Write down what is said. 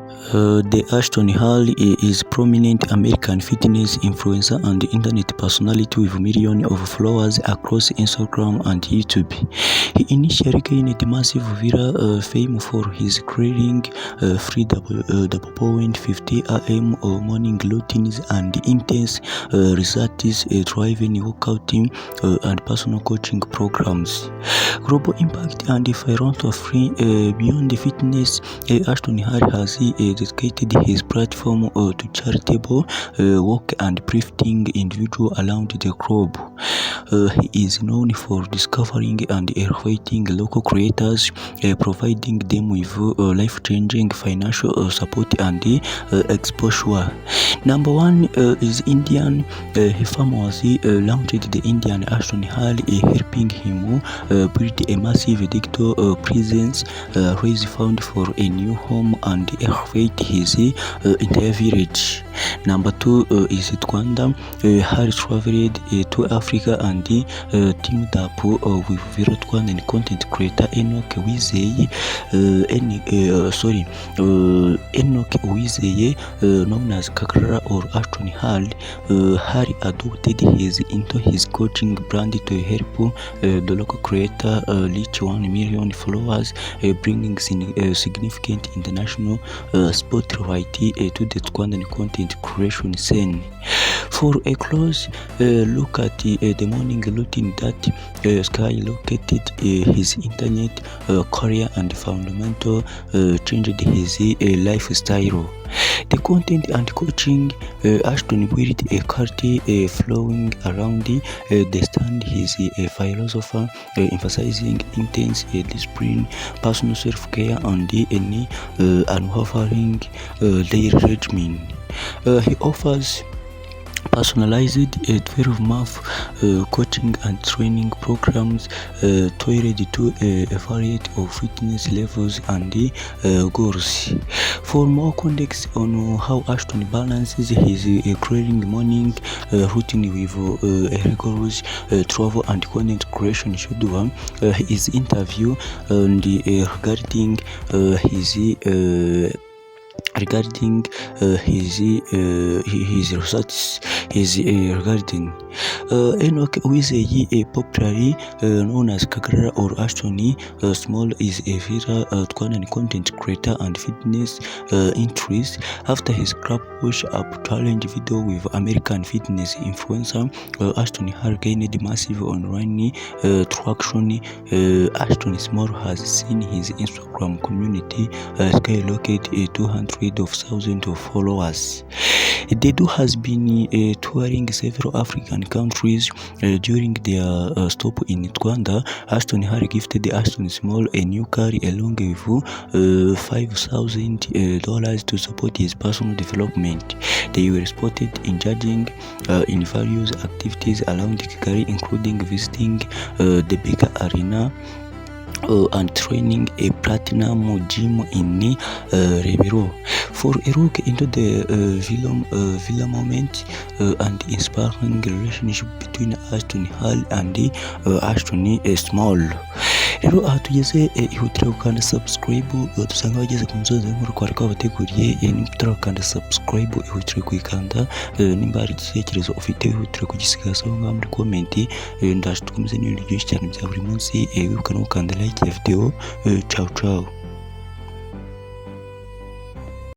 The Ashton is prominent American fitness influencer and internet personality with millions of followers across Instagram and YouTube. He initially gained massive viral fame for his craving free 50 a.m. morning routines and intense results-driven workouting and personal coaching programs. Global impact and philanthropy beyond the fitness. Ashton has dedicated his platform to charitable work and uplifting individuals around the globe. He is known for discovering and elevating local creators, providing them with life-changing financial support and exposure. Number one is Indian. He famously launched the Indian Ashton helping him build a massive digital presence, raise funds for a new home, and elevate his entire village. Number two is Rwanda. Harry traveled to Africa and teamed up with Rwandan content creator Enoch Wizeye, known as Kakara or Ashton Hall. Harry adopted into his coaching brand to help the local creator reach 1 million followers, bringing significant international spotlight to the Rwandan content creation scene. For a close look at the morning routine that skyrocketed his internet career and fundamental changed his lifestyle. The content and coaching. Ashton built a culture flowing around the stand. His philosopher emphasizing intense discipline, personal self-care, and any unwavering daily regimen. He offers personalized 12-month coaching and training programs tailored to a variety of fitness levels and goals. For more context on how Ashton balances his craving morning routine with rigorous travel and content creation schedule, his interview and regarding his results regarding Enoch Wizeye, popularly known as Kagara or Ashton Small, is a viral Rwandan content creator and fitness enthusiast. After his crap push-up challenge video with American fitness influencer Ashton Hall gained massive online traction. Ashton Small has seen his Instagram community skyrocket 200,000 of followers. The duo has been touring several African countries during their stop in Rwanda. Ashton Hall gifted Ashton Small a new car along with $5,000 to support his personal development. They were spotted engaging in various activities around Kigali, including visiting the Bega Arena and training a platinum gym in Rebero. For a look into the villa moment and inspiring relationship between Ashton Hall and Ashton Small. Rero aha tugeze ihutira gukanda subscribe dusanga bageze ku musozi w'inkuru twari twabateguriye. Nimba utarakanda subscribe ihutire kuyikanda, nimba hari igitekerezo ufite ihutire kugisigaza aho ngaho muri comment. Ndaje tukomeze n'ibintu byinshi cyane bya buri munsi, wibuka no gukanda like ya video. Ciao ciao.